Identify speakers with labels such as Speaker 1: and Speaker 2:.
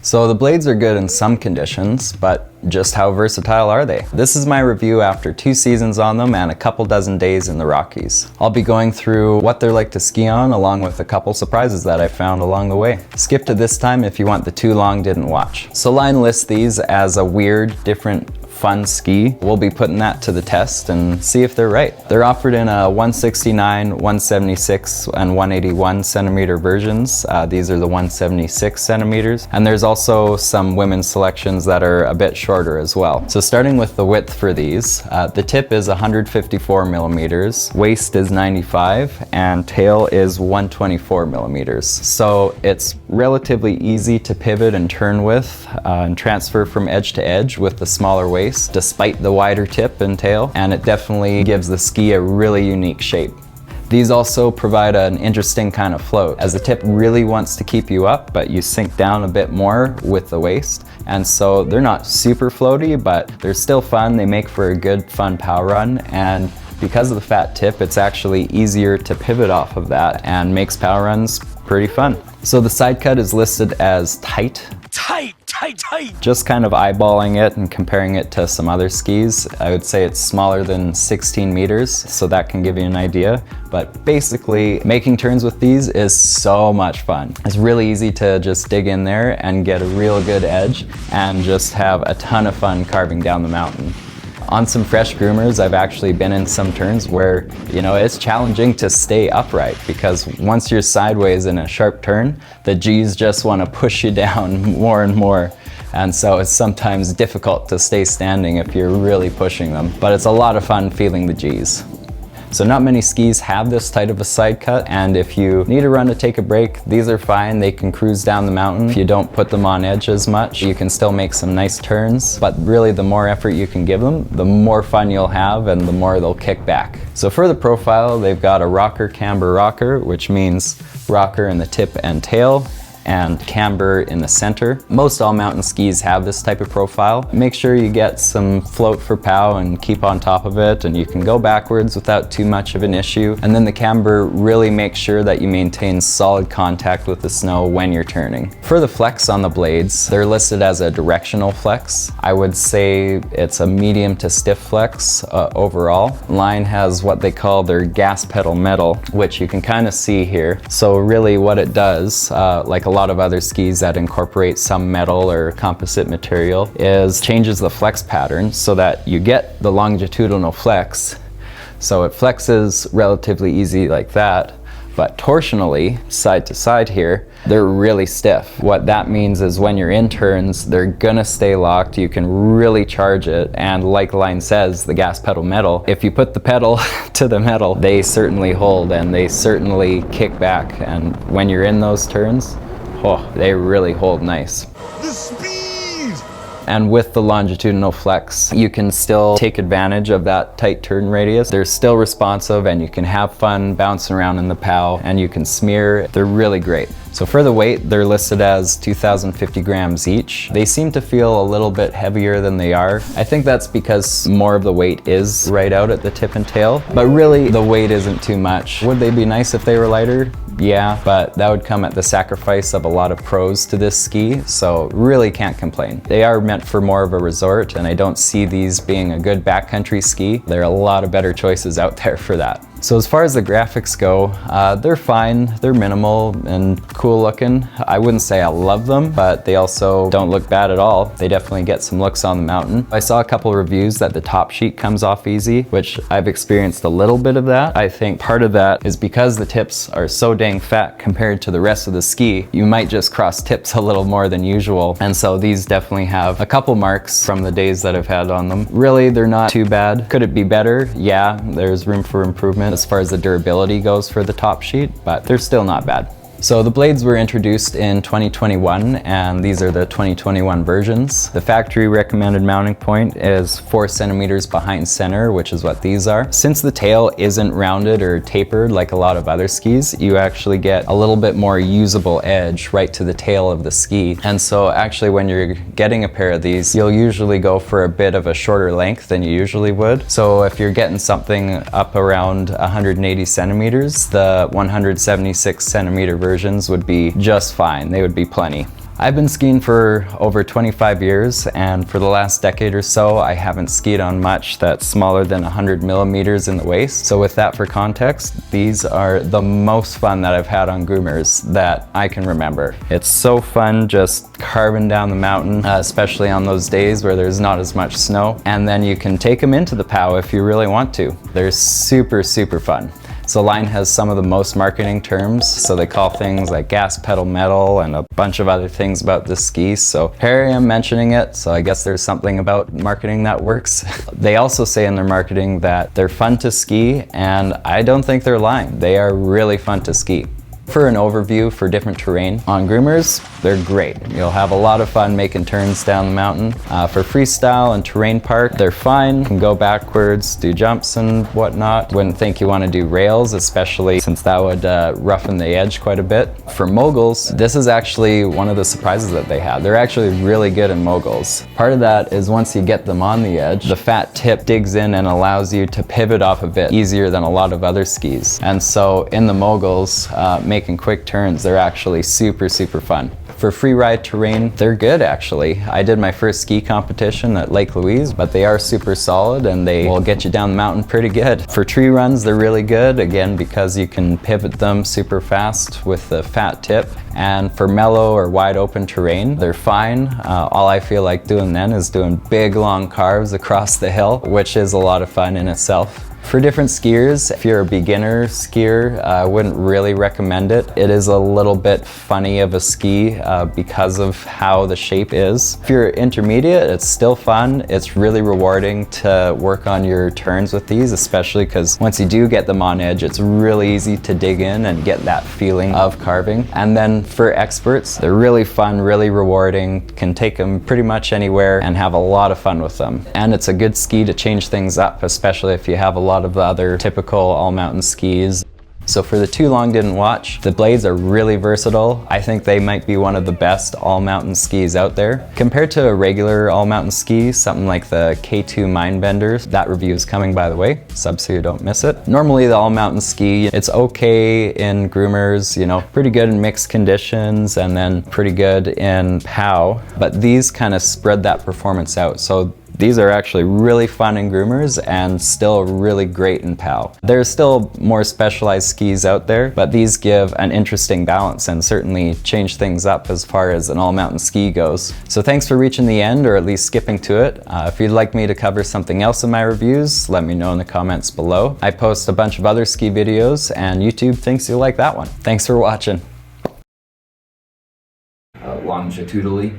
Speaker 1: So the blades are good in some conditions, but just how versatile are they? This is my review after 2 seasons on them and a couple dozen days in the Rockies. I'll be going through what they're like to ski on, along with a couple surprises that I found along the way. Skip to this time if you want the too long didn't watch. So Line lists these as a weird, different, fun ski. We'll be putting that to the test and see if they're right. They're offered in a 169, 176, and 181 centimeter versions. These are the 176 centimeters. And there's also some women's selections that are a bit shorter as well. So starting with the width for these, the tip is 154 millimeters, waist is 95, and tail is 124 millimeters. So it's relatively easy to pivot and turn with and transfer from edge to edge with the smaller waist, despite the wider tip and tail, and it definitely gives the ski a really unique shape. These also provide an interesting kind of float, as the tip really wants to keep you up, but you sink down a bit more with the waist, and so they're not super floaty, but they're still fun. They make for a good, fun power run, and because of the fat tip, it's actually easier to pivot off of that and makes power runs pretty fun. So the side cut is listed as tight. Just kind of eyeballing it and comparing it to some other skis, I would say it's smaller than 16 meters, so that can give you an idea. But basically, making turns with these is so much fun. It's really easy to just dig in there and get a real good edge and just have a ton of fun carving down the mountain. On some fresh groomers, I've actually been in some turns where, it's challenging to stay upright, because once you're sideways in a sharp turn, the G's just want to push you down more and more. And so it's sometimes difficult to stay standing if you're really pushing them, but it's a lot of fun feeling the G's. So not many skis have this tight of a side cut, and if you need a run to take a break, these are fine. They can cruise down the mountain. If you don't put them on edge as much, you can still make some nice turns, but really the more effort you can give them, the more fun you'll have and the more they'll kick back. So for the profile, they've got a rocker camber rocker, which means rocker in the tip and tail, and camber in the center. Most all mountain skis have this type of profile. Make sure you get some float for pow and keep on top of it, and you can go backwards without too much of an issue. And then the camber really makes sure that you maintain solid contact with the snow when you're turning. For the flex on the blades, they're listed as a directional flex. I would say it's a medium to stiff flex overall. Line has what they call their gas pedal metal, which you can kind of see here. So really what it does, like a lot of other skis that incorporate some metal or composite material, is changes the flex pattern so that you get the longitudinal flex. So it flexes relatively easy like that, but torsionally, side to side here, they're really stiff. What that means is when you're in turns, they're gonna stay locked. You can really charge it, and like Line says, the gas pedal metal, if you put the pedal to the metal, they certainly hold and they certainly kick back, and when you're in those turns, they really hold nice. The speed! And with the longitudinal flex, you can still take advantage of that tight turn radius. They're still responsive and you can have fun bouncing around in the POW, and you can smear. They're really great. So for the weight, they're listed as 2,050 grams each. They seem to feel a little bit heavier than they are. I think that's because more of the weight is right out at the tip and tail, but really the weight isn't too much. Would they be nice if they were lighter? Yeah, but that would come at the sacrifice of a lot of pros to this ski, so really can't complain. They are meant for more of a resort, and I don't see these being a good backcountry ski. There are a lot of better choices out there for that. So as far as the graphics go, they're fine. They're minimal and cool looking. I wouldn't say I love them, but they also don't look bad at all. They definitely get some looks on the mountain. I saw a couple reviews that the top sheet comes off easy, which I've experienced a little bit of that. I think part of that is because the tips are so dang fat compared to the rest of the ski, you might just cross tips a little more than usual. And so these definitely have a couple marks from the days that I've had on them. Really, they're not too bad. Could it be better? Yeah, there's room for improvement as far as the durability goes for the top sheet, but they're still not bad. So the blades were introduced in 2021, and these are the 2021 versions. The factory recommended mounting point is 4 centimeters behind center, which is what these are. Since the tail isn't rounded or tapered like a lot of other skis, you actually get a little bit more usable edge right to the tail of the ski. And so actually when you're getting a pair of these, you'll usually go for a bit of a shorter length than you usually would. So if you're getting something up around 180 centimeters, the 176 centimeter versions would be just fine. They would be plenty. I've been skiing for over 25 years, and for the last decade or so, I haven't skied on much that's smaller than 100 millimeters in the waist. So with that for context, these are the most fun that I've had on groomers that I can remember. It's so fun just carving down the mountain, especially on those days where there's not as much snow. And then you can take them into the POW if you really want to. They're super, super fun. So Line has some of the most marketing terms, so they call things like gas pedal metal and a bunch of other things about this ski. So here I am mentioning it, so I guess there's something about marketing that works. They also say in their marketing that they're fun to ski, and I don't think they're lying. They are really fun to ski. For an overview for different terrain, on groomers, they're great. You'll have a lot of fun making turns down the mountain. For freestyle and terrain park, they're fine. You can go backwards, do jumps and whatnot. Wouldn't think you want to do rails, especially since that would roughen the edge quite a bit. For moguls, this is actually one of the surprises that they have. They're actually really good in moguls. Part of that is once you get them on the edge, the fat tip digs in and allows you to pivot off a bit easier than a lot of other skis. And so in the moguls, making quick turns, they're actually super, super fun. For free ride terrain, they're good actually. I did my first ski competition at Lake Louise, but they are super solid and they will get you down the mountain pretty good. For tree runs, they're really good, again, because you can pivot them super fast with the fat tip. And for mellow or wide open terrain, they're fine. All I feel like doing then is doing big long carves across the hill, which is a lot of fun in itself. For different skiers, if you're a beginner skier, I wouldn't really recommend it. It is a little bit funny of a ski because of how the shape is. If you're intermediate, it's still fun. It's really rewarding to work on your turns with these, especially because once you do get them on edge, it's really easy to dig in and get that feeling of carving. And then for experts, they're really fun, really rewarding, can take them pretty much anywhere and have a lot of fun with them. And it's a good ski to change things up, especially if you have a lot of the other typical all-mountain skis. So for the too long didn't watch, the blades are really versatile. I think they might be one of the best all-mountain skis out there. Compared to a regular all-mountain ski, something like the K2 Mindbender, that review is coming by the way, sub so you don't miss it. Normally the all-mountain ski, it's okay in groomers, you know, pretty good in mixed conditions and then pretty good in POW, but these kind of spread that performance out. So these are actually really fun in groomers and still really great in POW. There's still more specialized skis out there, but these give an interesting balance and certainly change things up as far as an all-mountain ski goes. So thanks for reaching the end, or at least skipping to it. If you'd like me to cover something else in my reviews, let me know in the comments below. I post a bunch of other ski videos and YouTube thinks you'll like that one. Thanks for watching. Longitudinally.